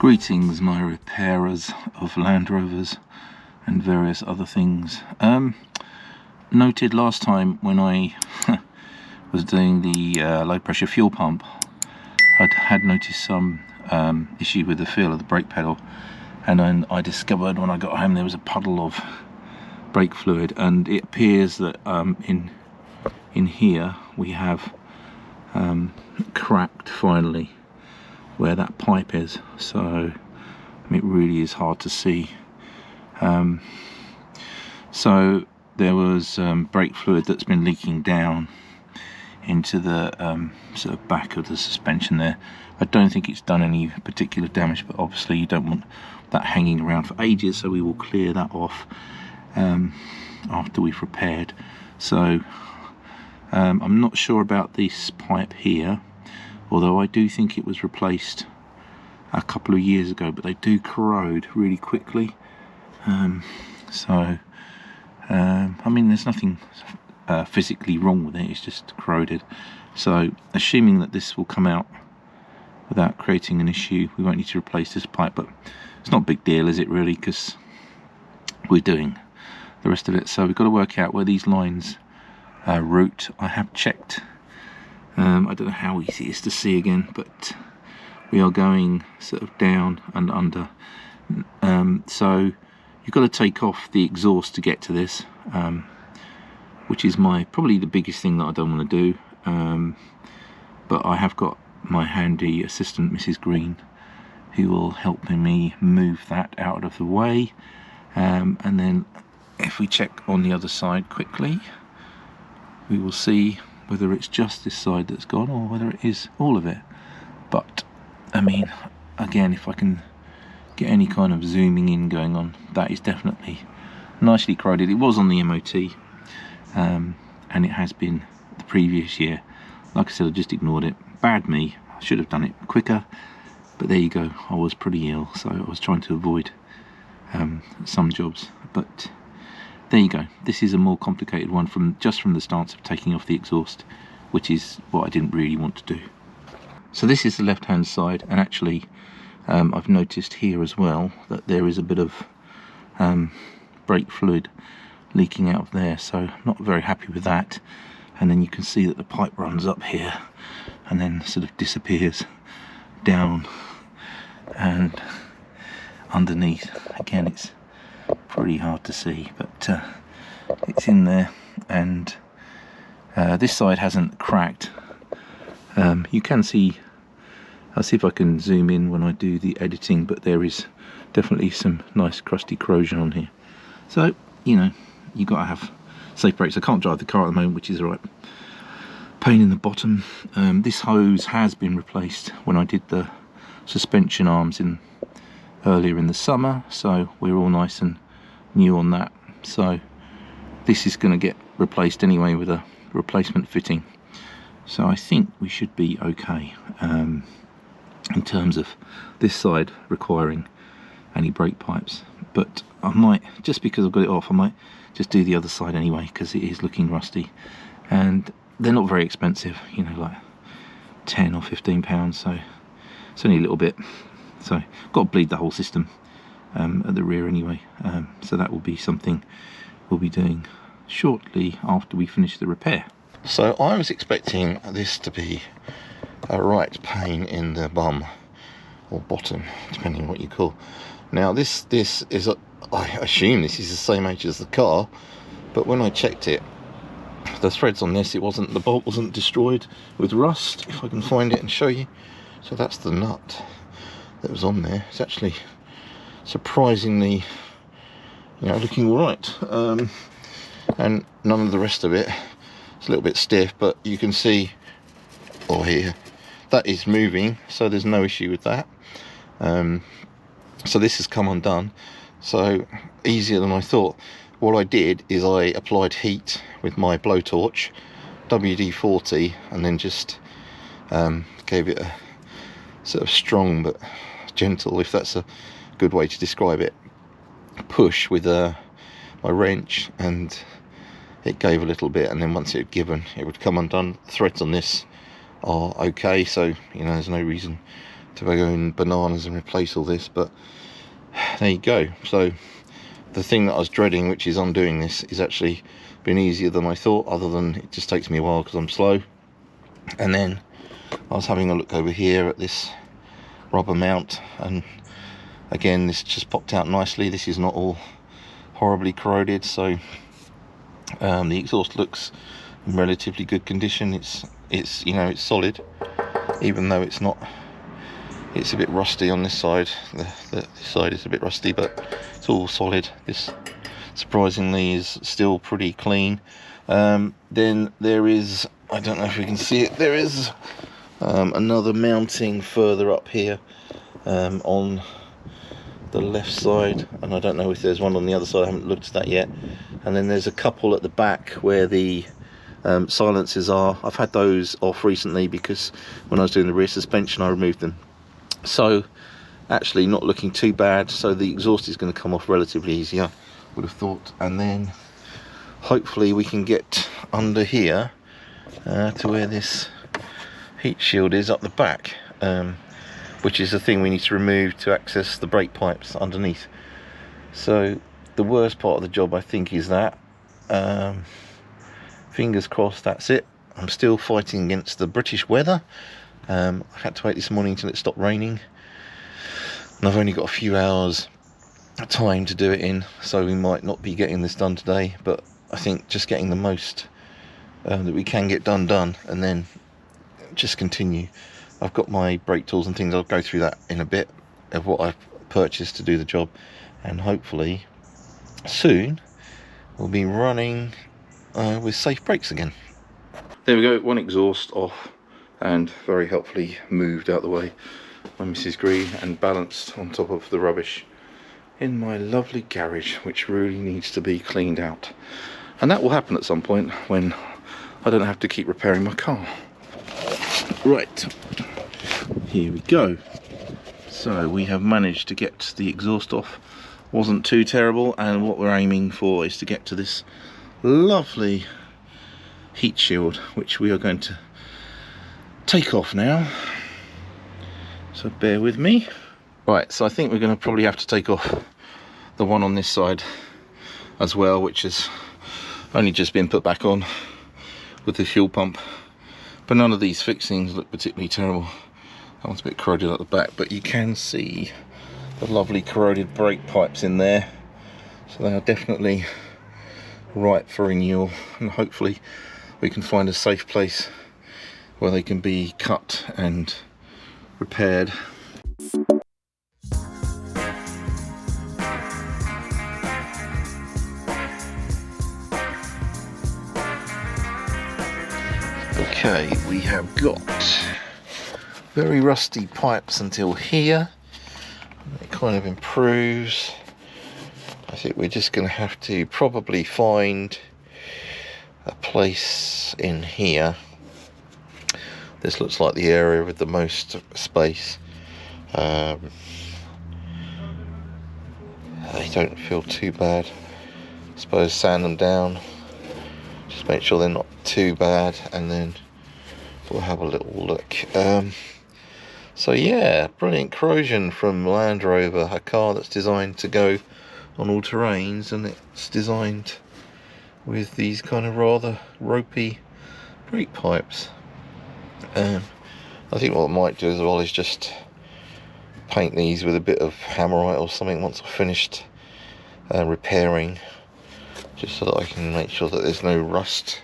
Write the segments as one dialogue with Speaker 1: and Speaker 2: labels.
Speaker 1: Greetings, my repairers of Land Rovers and various other things. Noted last time when I was doing the low pressure fuel pump, I had noticed some issue with the feel of the brake pedal, and then I discovered when I got home there was a puddle of brake fluid, and it appears that in here we have cracked finally where that pipe is, so it really is hard to see. So there was brake fluid that's been leaking down into the sort of back of the suspension there. I don't think it's done any particular damage, but obviously you don't want that hanging around for ages, so we will clear that off after we've repaired. So I'm not sure about this pipe here, although I do think it was replaced a couple of years ago, but they do corrode really quickly. I mean, there's nothing physically wrong with it, it's just corroded. So assuming that this will come out without creating an issue, we won't need to replace this pipe, but it's not a big deal, is it really, because we're doing the rest of it. So we've got to work out where these lines route. I have checked. I don't know how easy it is to see again, but we are going sort of down and under. So you've got to take off the exhaust to get to this, which is probably the biggest thing that I don't want to do. But I have got my handy assistant, Mrs. Green, who will help me move that out of the way. And then if we check on the other side quickly, we will see whether it's just this side that's gone or whether it is all of it. But I mean, again, if I can get any kind of zooming in going on, that is definitely nicely corroded. It was on the MOT, and it has been the previous year. Like I said, I just ignored it. Bad me, I should have done it quicker, but there you go. I was pretty ill, so I was trying to avoid some jobs, but there you go. This is a more complicated one from the stance of taking off the exhaust, which is what I didn't really want to do. So this is the left hand side, and actually I've noticed here as well that there is a bit of brake fluid leaking out of there, so I'm not very happy with that. And then you can see that the pipe runs up here and then sort of disappears down and underneath. Again, it's pretty hard to see, but it's in there. And this side hasn't cracked. You can see, I'll see if I can zoom in when I do the editing, but there is definitely some nice crusty corrosion on here. So, you know, you got to have safe brakes. I can't drive the car at the moment, which is a right pain in the bottom. This hose has been replaced when I did the suspension arms earlier in the summer, so we're all nice and new on that. So this is going to get replaced anyway with a replacement fitting, so I think we should be okay in terms of this side requiring any brake pipes. But I might, just because I've got it off, I might just do the other side anyway, because it is looking rusty, and they're not very expensive, you know, like 10 or 15 pounds, so it's only a little bit. So I've got to bleed the whole system at the rear anyway, so that will be something we'll be doing shortly after we finish the repair. So I was expecting this to be a right pain in the bum or bottom, depending on what you call. Now this is I assume this is the same age as the car, but when I checked it, the threads on this, the bolt wasn't destroyed with rust, if I can find it and show you. So that's the nut that was on there. It's actually surprisingly, you know, looking all right, and none of the rest of it. It's a little bit stiff, but you can see, or here, that is moving, so there's no issue with that. So this has come undone, so easier than I thought. What I did is I applied heat with my blowtorch, WD-40, and then just gave it a sort of strong but gentle, if that's a good way to describe it, push with my wrench, and it gave a little bit, and then once it had given, it would come undone. The threads on this are okay, so you know, there's no reason to go in bananas and replace all this, but there you go. So the thing that I was dreading, which is undoing this, is actually been easier than I thought, other than it just takes me a while because I'm slow. And then I was having a look over here at this rubber mount, and again, this just popped out nicely. This is not all horribly corroded, so the exhaust looks in relatively good condition. It's you know, it's solid, even though it's not. It's a bit rusty on this side. This side is a bit rusty, but it's all solid. This, surprisingly, is still pretty clean. Then there is, I don't know if you can see it, there is another mounting further up here on the left side, and I don't know if there's one on the other side. I haven't looked at that yet. And then there's a couple at the back where the silencers are. I've had those off recently because when I was doing the rear suspension I removed them. So actually not looking too bad. So the exhaust is going to come off relatively easy, I would have thought. And then hopefully we can get under here to where this heat shield is up the back, which is the thing we need to remove to access the brake pipes underneath. So the worst part of the job, I think, is that. Fingers crossed that's it. I'm still fighting against the British weather. I had to wait this morning till it stopped raining, and I've only got a few hours time to do it in, so we might not be getting this done today, but I think just getting the most that we can get done, and then just continue. I've got my brake tools and things. I'll go through that in a bit of what I've purchased to do the job, and hopefully soon we'll be running with safe brakes again. There we go, one exhaust off and very helpfully moved out the way by Mrs. Green and balanced on top of the rubbish in my lovely garage, which really needs to be cleaned out. And that will happen at some point when I don't have to keep repairing my car. Right, here we go. So we have managed to get the exhaust off. Wasn't too terrible, and what we're aiming for is to get to this lovely heat shield, which we are going to take off now, so bear with me. Right, so I think we're going to probably have to take off the one on this side as well, which has only just been put back on with the fuel pump, but none of these fixings look particularly terrible. That one's a bit corroded at the back, but you can see the lovely corroded brake pipes in there, so they are definitely ripe for renewal, and hopefully we can find a safe place where they can be cut and repaired. Okay, we have got very rusty pipes until here. It kind of improves. I think we're just going to have to probably find a place in here. This looks like the area with the most space. They don't feel too bad. I suppose sand them down, just make sure they're not too bad, and then we'll have a little look. So yeah, brilliant Corrosion from Land Rover, a car that's designed to go on all terrains, and it's designed with these kind of rather ropey brake pipes. I think what I might do as well is just paint these with a bit of Hammerite or something once I've finished repairing, just so that I can make sure that there's no rust.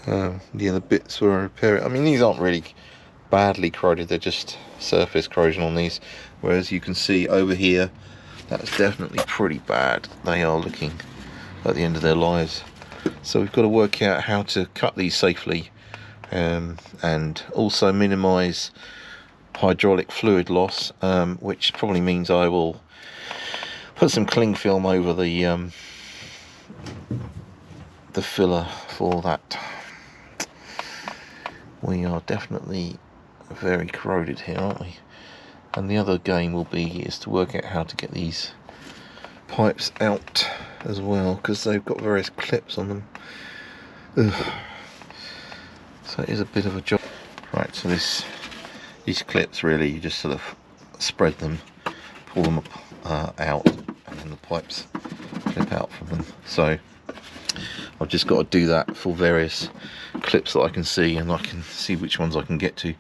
Speaker 1: The other bits where I repair it, I mean, these aren't really badly corroded, they're just surface corrosion on these, whereas you can see over here that's definitely pretty bad. They are looking at the end of their lives. So we've got to work out how to cut these safely, and also minimize hydraulic fluid loss, which probably means I will put some cling film over the filler for that. We are definitely very corroded here, aren't we? And the other game will be is to work out how to get these pipes out as well, because they've got various clips on them. Ugh. So it is a bit of a job. Right, so this These clips really, you just sort of spread them, pull them out, and then the pipes clip out from them. So I've just got to do that for various clips that I can see, and I can see which ones I can get to.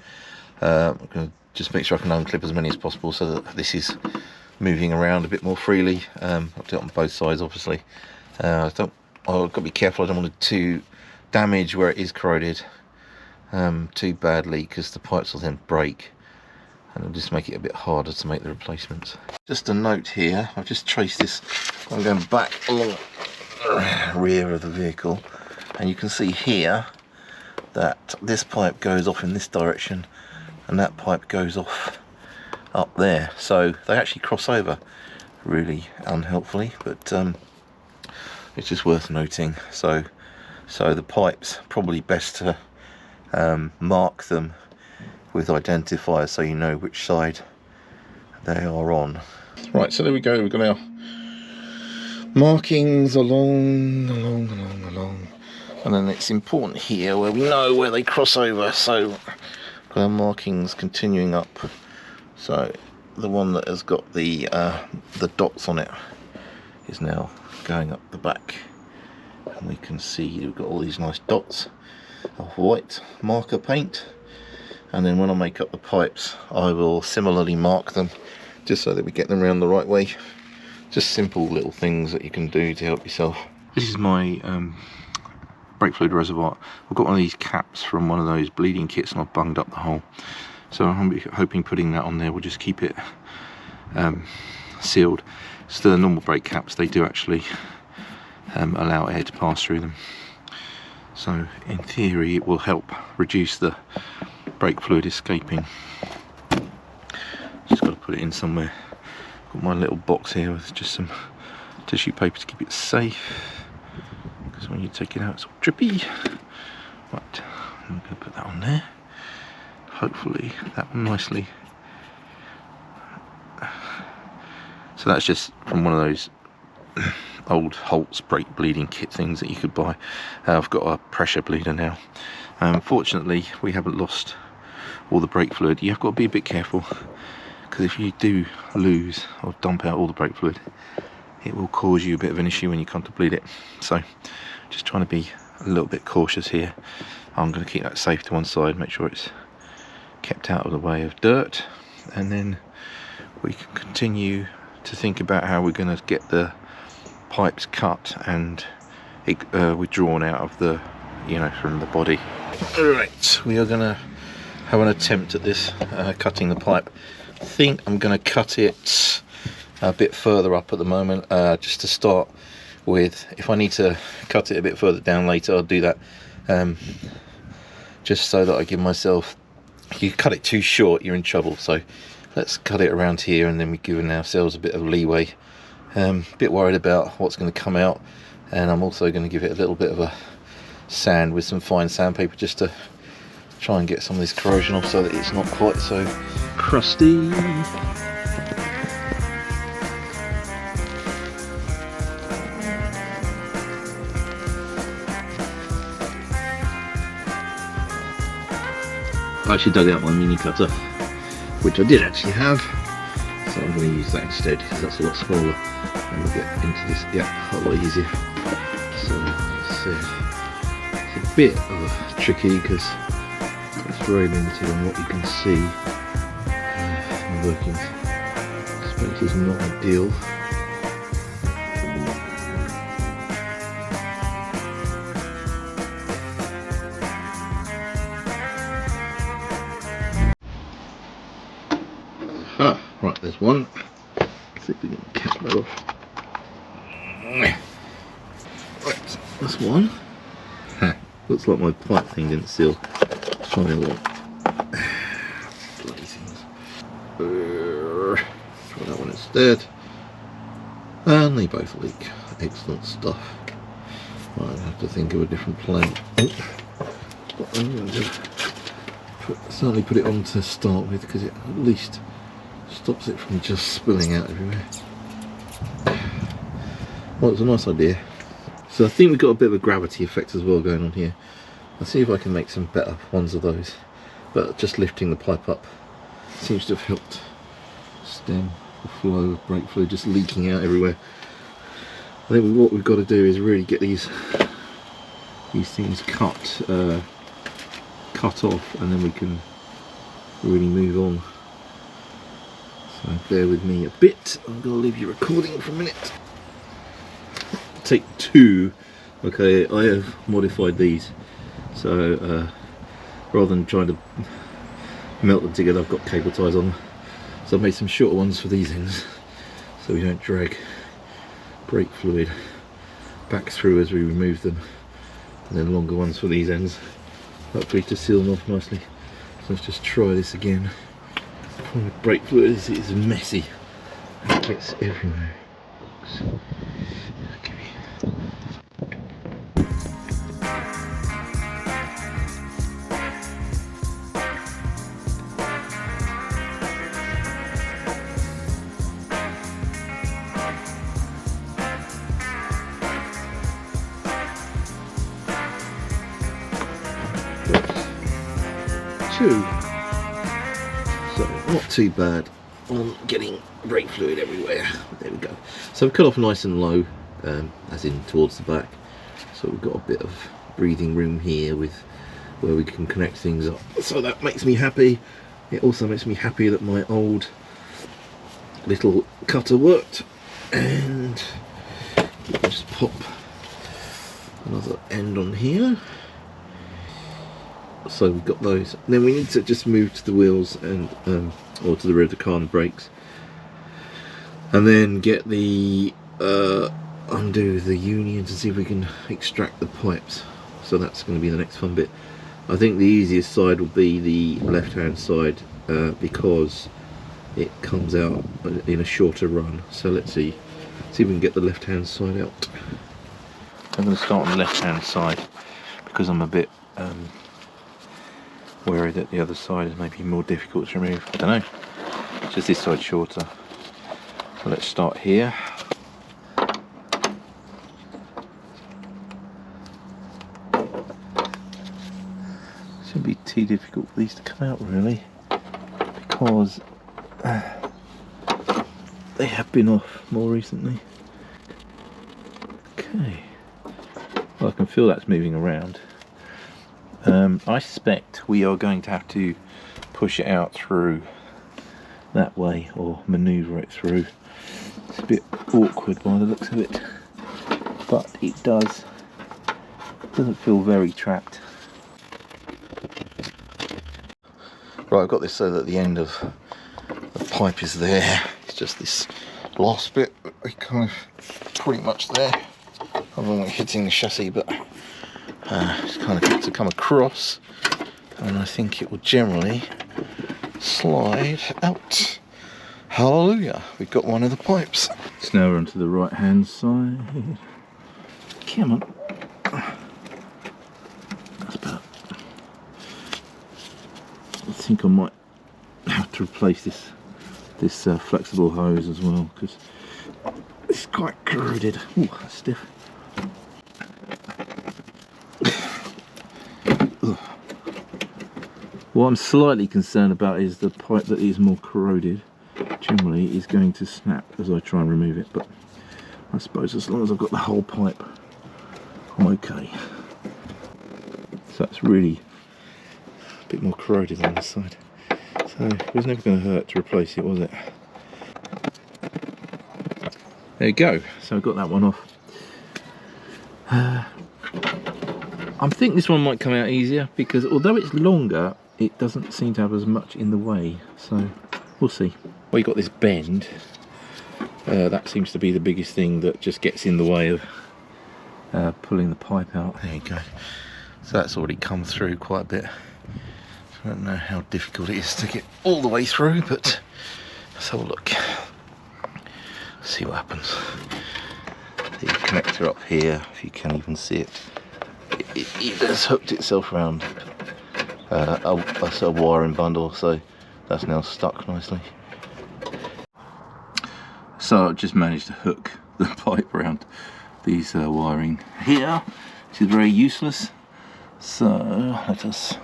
Speaker 1: I'm going to just make sure I can unclip as many as possible so that this is moving around a bit more freely. I'll do it on both sides, obviously. I've got to be careful. I don't want it to damage where it is corroded too badly, because the pipes will then break, and it'll just make it a bit harder to make the replacements. Just a note here, I've just traced this. I'm going back along the rear of the vehicle, and you can see here that this pipe goes off in this direction and that pipe goes off up there, so they actually cross over, really unhelpfully, but it's just worth noting. So the pipes, probably best to mark them with identifiers so you know which side they are on. Right, so there we go, we've got our markings along, and then it's important here where we know where they cross over, so got our markings continuing up. So the one that has got the dots on it is now going up the back, and we can see we've got all these nice dots of white marker paint. And then when I make up the pipes, I will similarly mark them, just so that we get them around the right way. Just simple little things that you can do to help yourself. This is my brake fluid reservoir. I've got one of these caps from one of those bleeding kits, and I've bunged up the hole. So I'm hoping putting that on there will just keep it sealed. So the normal brake caps, they do actually allow air to pass through them. So in theory it will help reduce the brake fluid escaping. Just got to put it in somewhere. Got my little box here with just some tissue paper to keep it safe, because when you take it out it's all drippy. Right, I'm going to put that on there. Hopefully that one nicely. So that's just from one of those old Holtz brake bleeding kit things that you could buy. I've got a pressure bleeder now. Fortunately we haven't lost all the brake fluid. You've got to be a bit careful, because if you do lose or dump out all the brake fluid, it will cause you a bit of an issue when you come to bleed it. So just trying to be a little bit cautious here. I'm going to keep that safe to one side, make sure it's kept out of the way of dirt, and then we can continue to think about how we're going to get the pipes cut and withdrawn out of the, from the body. Right, we are going to have an attempt at this, cutting the pipe. I think I'm going to cut it a bit further up at the moment, just to start with. If I need to cut it a bit further down later, I'll do that, just so that I give myself, if you cut it too short you're in trouble. So let's cut it around here, and then we're giving ourselves a bit of leeway. A bit worried about what's going to come out, and I'm also going to give it a little bit of a sand with some fine sandpaper, just to try and get some of this corrosion off so that it's not quite so crusty. I actually dug out my mini cutter, which I did actually have, so I'm going to use that instead, because that's a lot smaller, and we'll get into this a lot easier. So it's a bit tricky, because it's very limited on what you can see. My working space is not ideal. Right, there's one. Let's see if we can cap that off. Right, that's one. Looks like my pipe thing didn't seal. Let's try the other one. Bloody things. Try that one instead. And they both leak. Excellent stuff. Right, I have to think of a different plan. But I'm going to certainly put it on to start with, because it at least stops it from just spilling out everywhere. Well, it's a nice idea. So I think we've got a bit of a gravity effect as well going on here. I'll see if I can make some better ones of those, but just lifting the pipe up
Speaker 2: seems to have helped stem the flow of brake fluid just leaking out everywhere. I think what we've got to do is really get these things cut off, and then we can really move on. So bear with me a bit. I'm going to leave you recording for a minute. Take 2. Okay, I have modified these. So rather than trying to melt them together, I've got cable ties on. So I've made some shorter ones for these ends, so we don't drag brake fluid back through as we remove them, and then longer ones for these ends, hopefully to seal them off nicely. So let's just try this again. The brake fluid is messy, it gets everywhere. Okay. So not too bad on getting brake fluid everywhere. There we go. So we've cut off nice and low, as in towards the back. So we've got a bit of breathing room here with where we can connect things up. So that makes me happy. It also makes me happy that my old little cutter worked. And just pop another end on here. So we've got those. And then we need to just move to the wheels and or to the rear of the car and the brakes, and then get the undo the unions and see if we can extract the pipes. So that's going to be the next fun bit. I think the easiest side will be the left hand side because it comes out in a shorter run. So let's see if we can get the left hand side out. I'm going to start on the left hand side because I'm a bit worried that the other side is maybe more difficult to remove. I don't know, it's just this side shorter. So let's start here. Shouldn't be too difficult for these to come out really, because they have been off more recently. Okay, well, I can feel that's moving around. I suspect we are going to have to push it out through that way or manoeuvre it through. It's a bit awkward by the looks of it, but it doesn't feel very trapped. Right, I've got this so that the end of the pipe is there. It's just this last bit that we kind of pretty much there. Other than hitting the chassis, but it's kind of got to come across, and I think it will generally slide out. Hallelujah, we've got one of the pipes. So now we're onto the right hand side. Come on. That's better. I think I might have to replace this flexible hose as well, because it's quite corroded. Ooh, that's stiff. What I'm slightly concerned about is the pipe that is more corroded generally is going to snap as I try and remove it, but I suppose as long as I've got the whole pipe, I'm okay. So that's really a bit more corroded on this side, so it was never going to hurt to replace it, was it? There you go, so I've got that one off. I think this one might come out easier because although it's longer, it doesn't seem to have as much in the way, so we'll see. Well, you've got this bend. That seems to be the biggest thing that just gets in the way of pulling the pipe out. There you go. So that's already come through quite a bit. I don't know how difficult it is to get all the way through, but let's have a look. See what happens. The connector up here, if you can even see it, it has hooked itself around a sort of wiring bundle, so that's now stuck nicely. So I've just managed to hook the pipe around these wiring here, which is very useless. So let us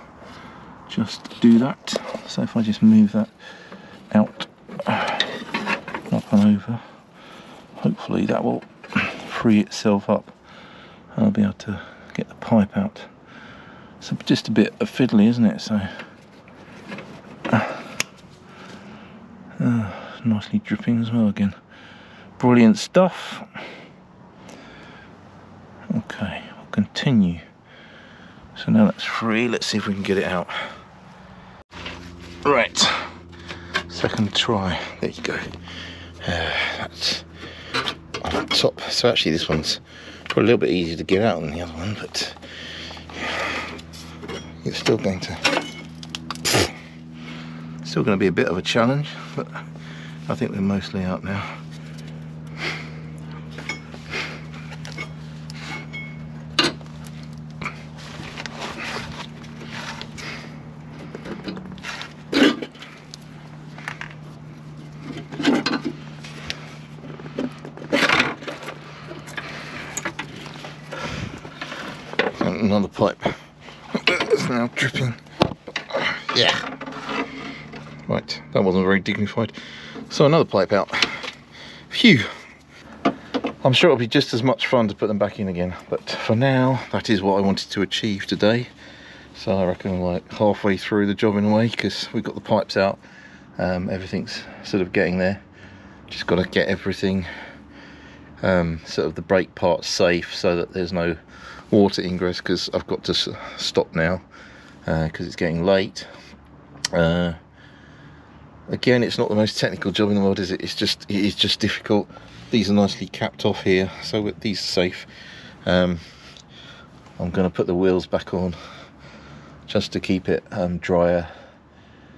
Speaker 2: just do that. So if I just move that
Speaker 1: out, up and over. Hopefully that will free itself up and I'll be able to get the pipe out. It's just a bit fiddly, isn't it? So nicely dripping as well again. Brilliant stuff. Okay, we'll continue. So now that's free, let's see if we can get it out. Right, second try, there you go. That's on top. So actually this one's probably a little bit easier to get out than the other one, but it's still going to be a bit of a challenge, but I think we're mostly out now. Another pipe that's now dripping. Yeah. Right, that wasn't very dignified. So another pipe out. Phew. I'm sure it'll be just as much fun to put them back in again, but for now, that is what I wanted to achieve today. So I reckon I'm like halfway through the job in a way, because we've got the pipes out. Everything's sort of getting there. Just got to get everything, sort of the brake parts safe so that there's no water ingress, because I've got to stop now because it's getting late. Again, it's not the most technical job in the world, is it? It is just difficult. These are nicely capped off here, so these are safe. I'm going to put the wheels back on just to keep it drier